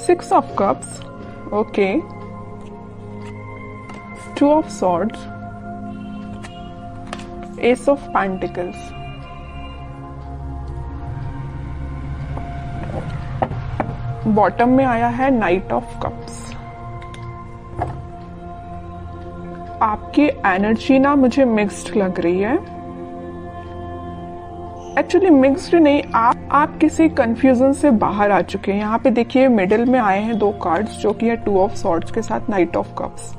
6 of cups, okay, 2 of swords, ace of pentacles, bottom में आया है नाइट ऑफ कप्स। आपकी एनर्जी ना मुझे मिक्स्ड लग रही है, एक्चुअली मिक्स्ड नहीं, आप किसी कंफ्यूजन से बाहर आ चुके हैं। यहाँ पे देखिए मिडिल में आए हैं 2 कार्ड्स जो कि है 2 ऑफ सॉर्ड्स के साथ नाइट ऑफ कप्स।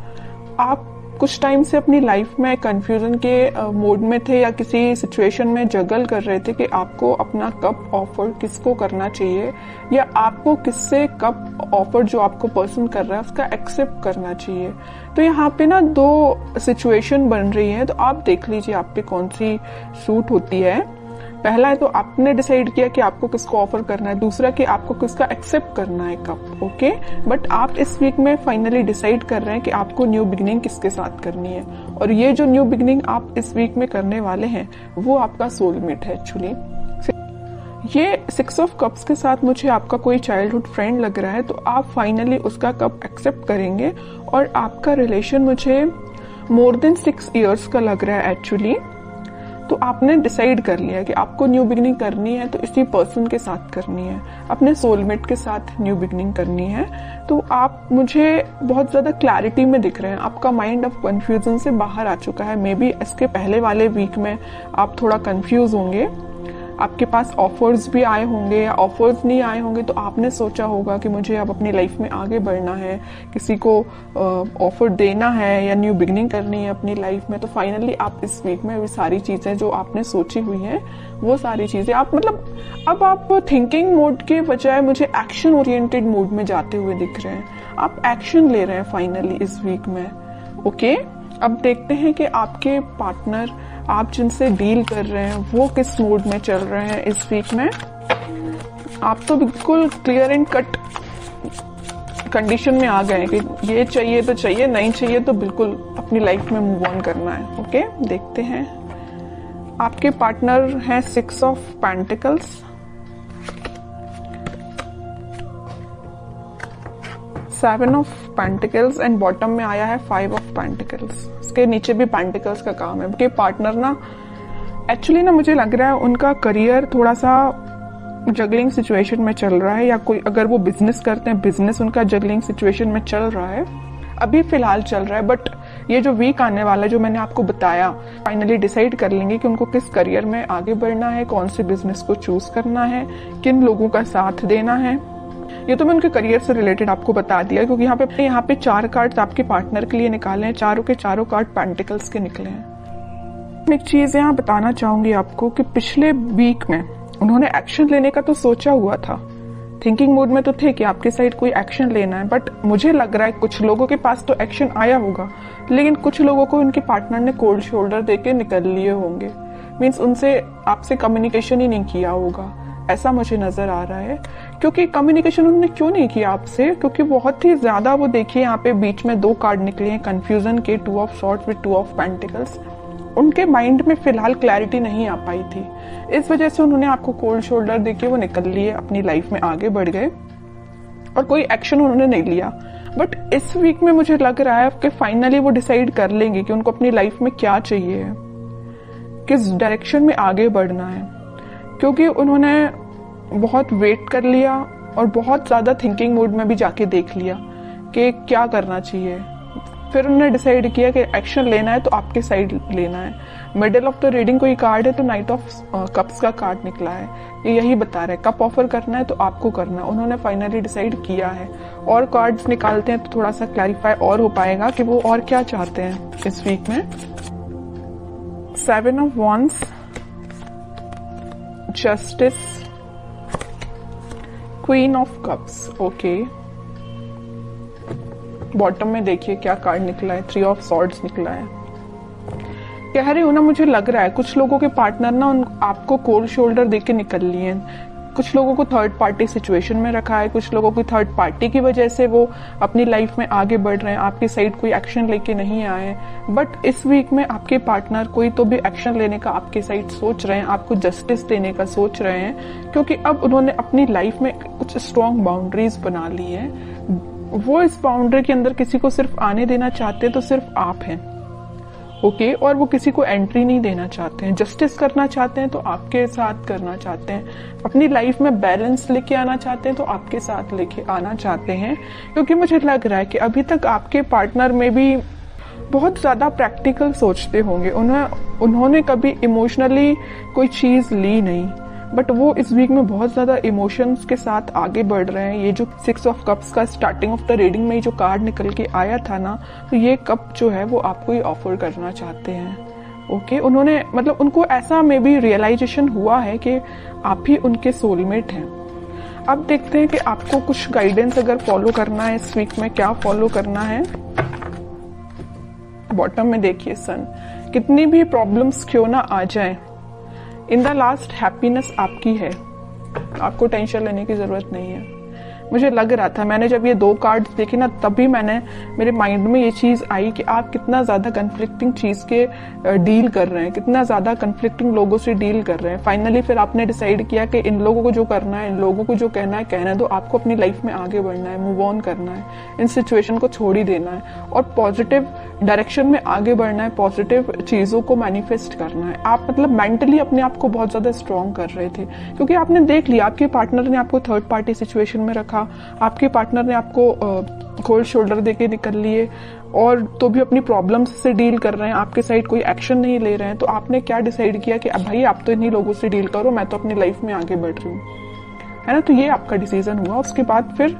आप कुछ टाइम से अपनी लाइफ में कंफ्यूजन के मोड में थे या किसी सिचुएशन में जगल कर रहे थे कि आपको अपना कप ऑफर किसको करना चाहिए या आपको किससे कप ऑफर जो आपको पर्सन कर रहा है उसका एक्सेप्ट करना चाहिए। तो यहाँ पे ना 2 सिचुएशन बन रही है, तो आप देख लीजिए आप पे कौन सी सूट होती है। पहला है तो आपने डिसाइड किया कि आपको किसको ऑफर करना है, दूसरा कि आपको किसका एक्सेप्ट करना है कप, ओके। बट आप इस वीक में फाइनली डिसाइड कर रहे हैं कि आपको न्यू बिगिनिंग किसके साथ करनी है, और ये जो न्यू बिगिनिंग आप इस वीक में करने वाले हैं वो आपका सोलमेट है एक्चुअली। ये 6 ऑफ कप्स के साथ मुझे आपका कोई चाइल्डहुड फ्रेंड लग रहा है, तो आप फाइनली उसका कप एक्सेप्ट करेंगे और आपका रिलेशन मुझे मोर देन 6 इयर्स का लग रहा है एक्चुअली। तो आपने डिसाइड कर लिया कि आपको न्यू बिगिनिंग करनी है तो इसी पर्सन के साथ करनी है, अपने सोलमेट के साथ न्यू बिगिनिंग करनी है। तो आप मुझे बहुत ज्यादा क्लैरिटी में दिख रहे हैं, आपका माइंड अब कंफ्यूजन से बाहर आ चुका है। मे बी इसके पहले वाले वीक में आप थोड़ा कंफ्यूज होंगे, आपके पास ऑफर्स भी आए होंगे या ऑफर्स नहीं आए होंगे, तो आपने सोचा होगा कि मुझे अब अपनी लाइफ में आगे बढ़ना है, किसी को ऑफर देना है या न्यू बिगिनिंग करनी है अपनी लाइफ में। तो फाइनली आप इस वीक में वो सारी चीजें जो आपने सोची हुई हैं वो सारी चीजें आप अब आप थिंकिंग मोड के बजाय मुझे एक्शन ओरिएंटेड मोड में जाते हुए दिख रहे हैं। आप एक्शन ले रहे हैं फाइनली इस वीक में, ओके। अब देखते हैं कि आपके पार्टनर, आप जिनसे डील कर रहे हैं, वो किस मूड में चल रहे हैं इस वीक में। आप तो बिल्कुल क्लियर एंड कट कंडीशन में आ गए कि ये चाहिए तो चाहिए, नहीं चाहिए तो बिल्कुल अपनी लाइफ में मूव ऑन करना है, ओके। देखते हैं आपके पार्टनर हैं 6 of pentacles, 7 of pentacles and bottom में आया है 5 ऑफ पेंटिकल्स। इसके नीचे भी पेंटिकल्स का काम है। कि पार्टनर ना एक्चुअली ना मुझे लग रहा है उनका करियर थोड़ा सा जगलिंग सिचुएशन में चल रहा है, या कोई अगर वो बिजनेस करते हैं बिजनेस उनका जगलिंग सिचुएशन में चल रहा है, अभी फिलहाल चल रहा है। बट ये जो वीक आने वाला है जो मैंने आपको बताया, फाइनली डिसाइड कर लेंगे कि उनको किस करियर में आगे बढ़ना है, कौन से बिजनेस को चूज करना है, किन लोगों का साथ देना है। ये तो मैं उनके करियर से रिलेटेड आपको बता दिया, क्योंकि यहाँ पे 4 कार्ड्स आपके पार्टनर के लिए निकाले हैं, चारों के चारों कार्ड पेंटिकल्स के निकले हैं। एक चीज यहाँ बताना चाहूंगी आपको कि पिछले वीक में उन्होंने एक्शन लेने का तो सोचा हुआ था, थिंकिंग मोड में तो थे कि आपके साइड कोई एक्शन लेना है। बट मुझे लग रहा है कुछ लोगों के पास तो एक्शन आया होगा, लेकिन कुछ लोगों को उनके पार्टनर ने कोल्ड शोल्डर देके निकल लिए होंगे। मीन्स उनसे आपसे कम्युनिकेशन ही नहीं किया होगा, ऐसा मुझे नजर आ रहा है। क्योंकि कम्युनिकेशन उन्होंने क्यों नहीं किया आपसे, क्योंकि बहुत ही ज्यादा वो देखिए यहाँ पे बीच में 2 कार्ड निकले हैं कंफ्यूजन के, 2 of swords with 2 of pentacles. उनके माइंड में फिलहाल क्लैरिटी नहीं आ पाई थी, इस वजह से उन्होंने आपको कोल्ड शोल्डर देके वो निकल लिए, अपनी लाइफ में आगे बढ़ गए और कोई एक्शन उन्होंने नहीं लिया। बट इस वीक में मुझे लग रहा है कि फाइनली वो डिसाइड कर लेंगे कि उनको अपनी लाइफ में क्या चाहिए है, किस डायरेक्शन में आगे बढ़ना है। क्योंकि उन्होंने बहुत वेट कर लिया और बहुत ज्यादा थिंकिंग मोड में भी जाके देख लिया कि क्या करना चाहिए। फिर उन्होंने डिसाइड किया कि एक्शन लेना है तो आपके साइड लेना है। मिडिल ऑफ द रीडिंग कोई कार्ड है तो नाइट ऑफ कप्स का कार्ड निकला है, ये यही बता रहा है कप ऑफर करना है तो आपको करना है। उन्होंने फाइनली डिसाइड किया है। और कार्ड्स निकालते हैं तो थोड़ा सा क्लैरिफाई और हो पाएगा कि वो और क्या चाहते हैं इस वीक में। 7 of wands, justice, queen of cups, okay. Bottom में देखिए क्या कार्ड निकला है, 3 ऑफ सॉर्ड्स निकला है। कह रही हूं ना, मुझे लग रहा है कुछ लोगों के पार्टनर ना आपको कोल्ड शोल्डर देके निकल लिए हैं। कुछ लोगों को थर्ड पार्टी सिचुएशन में रखा है, कुछ लोगों की थर्ड पार्टी की वजह से वो अपनी लाइफ में आगे बढ़ रहे हैं, आपकी साइड कोई एक्शन लेके नहीं आए हैं। बट इस वीक में आपके पार्टनर कोई तो भी एक्शन लेने का आपकी साइड सोच रहे हैं, आपको जस्टिस देने का सोच रहे हैं, क्योंकि अब उन्होंने अपनी लाइफ में कुछ स्ट्रॉन्ग बाउंड्रीज बना ली है। वो इस बाउंड्री के अंदर किसी को सिर्फ आने देना चाहते हैं तो सिर्फ आप हैं, ओके, और वो किसी को एंट्री नहीं देना चाहते हैं। जस्टिस करना चाहते हैं तो आपके साथ करना चाहते हैं, अपनी लाइफ में बैलेंस लेके आना चाहते हैं तो आपके साथ लेके आना चाहते हैं। क्योंकि मुझे लग रहा है कि अभी तक आपके पार्टनर में भी बहुत ज्यादा प्रैक्टिकल सोचते होंगे, उन्होंने कभी इमोशनली कोई चीज ली नहीं, बट वो इस वीक में बहुत ज्यादा इमोशंस के साथ आगे बढ़ रहे हैं। ये जो 6 ऑफ कप्स का स्टार्टिंग ऑफ द रीडिंग में जो कार्ड निकल के आया था ना, तो ये कप जो है वो आपको ही ऑफर करना चाहते हैं, ओके। उन्होंने मतलब उनको ऐसा में भी रियलाइजेशन हुआ है कि आप ही उनके सोलमेट हैं। अब देखते हैं कि आपको कुछ गाइडेंस अगर फॉलो करना है इस वीक में, क्या फॉलो करना है। बॉटम में देखिए सन, कितनी भी प्रॉब्लम्स क्यों ना आ जाएं, इन द लास्ट हैप्पीनेस आपकी है, आपको टेंशन लेने की जरूरत नहीं है। मुझे लग रहा था, मैंने जब ये 2 कार्ड्स देखे ना, तभी मेरे माइंड में ये चीज आई कि आप कितना ज्यादा कन्फ्लिक्टिंग चीज के डील कर रहे हैं, कितना ज्यादा कन्फ्लिक्टिंग लोगों से डील कर रहे हैं। फाइनली फिर आपने डिसाइड किया कि इन लोगों को जो करना है, इन लोगों को जो कहना है कहना दो, आपको अपनी लाइफ में आगे बढ़ना है, मूव ऑन करना है, इन सिचुएशन को छोड़ ही देना है और पॉजिटिव डायरेक्शन में आगे बढ़ना है, पॉजिटिव चीजों को मैनिफेस्ट करना है। आप मतलब मेंटली अपने आप को बहुत ज्यादा स्ट्रॉन्ग कर रहे थे, क्योंकि आपने देख लिया आपके पार्टनर ने आपको थर्ड पार्टी सिचुएशन में रखा, आपके पार्टनर ने आपको कोल्ड शोल्डर देके निकल लिए, और तो भी अपनी प्रॉब्लम्स से डील कर रहे हैं, आपके साइड कोई एक्शन नहीं ले रहे हैं। तो आपने क्या डिसाइड किया कि अब भाई आप तो इन्हीं लोगों से डील करो, मैं तो अपनी लाइफ में आगे बढ़ रही हूँ, है ना। तो ये आपका डिसीजन हुआ। उसके बाद फिर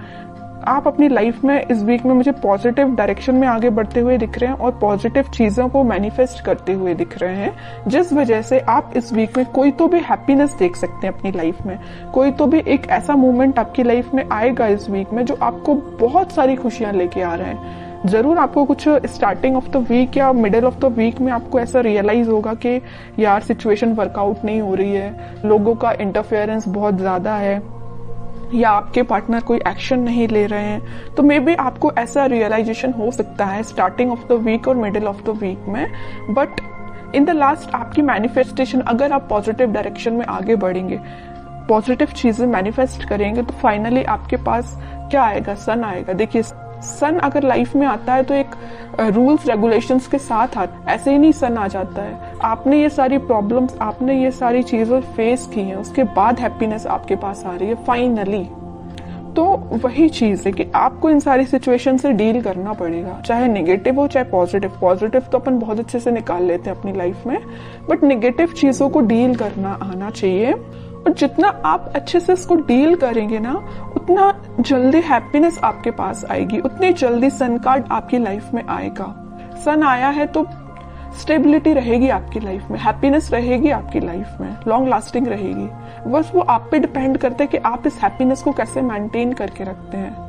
आप अपनी लाइफ में इस वीक में मुझे पॉजिटिव डायरेक्शन में आगे बढ़ते हुए दिख रहे हैं और पॉजिटिव चीजों को मैनिफेस्ट करते हुए दिख रहे हैं, जिस वजह से आप इस वीक में कोई तो भी हैप्पीनेस देख सकते हैं अपनी लाइफ में। कोई तो भी एक ऐसा मोमेंट आपकी लाइफ में आएगा इस वीक में जो आपको बहुत सारी खुशियां लेके आ रहे हैं। जरूर आपको कुछ स्टार्टिंग ऑफ द वीक या मिडिल ऑफ द वीक में आपको ऐसा रियलाइज होगा कि यार सिचुएशन वर्कआउट नहीं हो रही है, लोगों का इंटरफेरेंस बहुत ज्यादा है, या आपके पार्टनर कोई एक्शन नहीं ले रहे हैं। तो मे बी आपको ऐसा रियलाइजेशन हो सकता है स्टार्टिंग ऑफ द वीक और मिडिल ऑफ द वीक में, बट इन द लास्ट आपकी मैनिफेस्टेशन, अगर आप पॉजिटिव डायरेक्शन में आगे बढ़ेंगे, पॉजिटिव चीजें मैनिफेस्ट करेंगे, तो फाइनली आपके पास क्या आएगा, सन आएगा। देखिए सन अगर लाइफ में आता है तो एक रूल्स रेगुलेशंस के साथ आता, ऐसे ही नहीं सन आ जाता है। आपने ये सारी प्रॉब्लम्स, आपने ये सारी चीजें फेस की हैं, उसके बाद हैप्पीनेस आपके पास आ रही है फाइनली। तो वही चीज है कि आपको इन सारी सिचुएशन से डील करना पड़ेगा, चाहे नेगेटिव हो चाहे पॉजिटिव। पॉजिटिव तो अपन बहुत अच्छे से निकाल लेते हैं अपनी लाइफ में, बट नेगेटिव चीजों को डील करना आना चाहिए। और जितना आप अच्छे से इसको डील करेंगे ना, उतना जल्दी हैप्पीनेस आपके पास आएगी, उतनी जल्दी सन कार्ड आपकी लाइफ में आएगा। सन आया है तो स्टेबिलिटी रहेगी आपकी लाइफ में, हैप्पीनेस रहेगी आपकी लाइफ में, लॉन्ग लास्टिंग रहेगी। बस वो आप पे डिपेंड करता है कि आप इस हैप्पीनेस को कैसे मेंटेन करके रखते हैं।